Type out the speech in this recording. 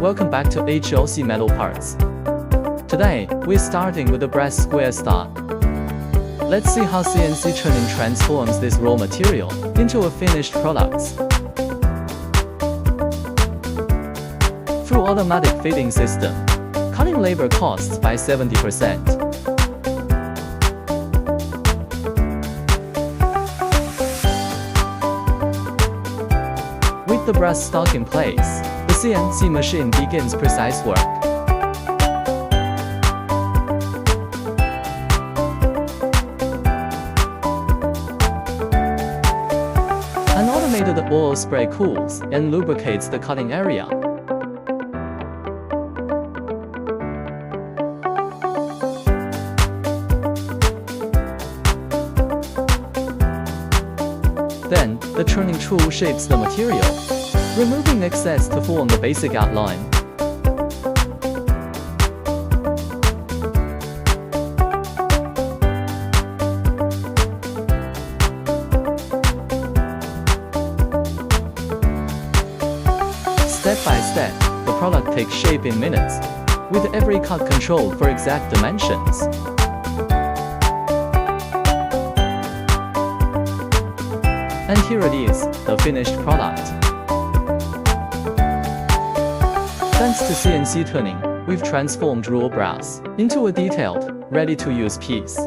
welcome back to HLC Metal Parts. Today, we're starting with the brass square star. Let's see how CNC turning transforms this raw material into a finished product. Through automatic fitting system, cutting labor costs by 70%. With the brass stock in place, the CNC machine begins precise work. An automated oil spray cools and lubricates the cutting area. Then, the turning tool shapes the material, removing excess to form the basic outline. Step by step, the product takes shape in minutes, with every cut controlled for exact dimensions. And here it is, the finished product. Thanks to CNC turning, we've transformed raw brass into a detailed, ready-to-use piece.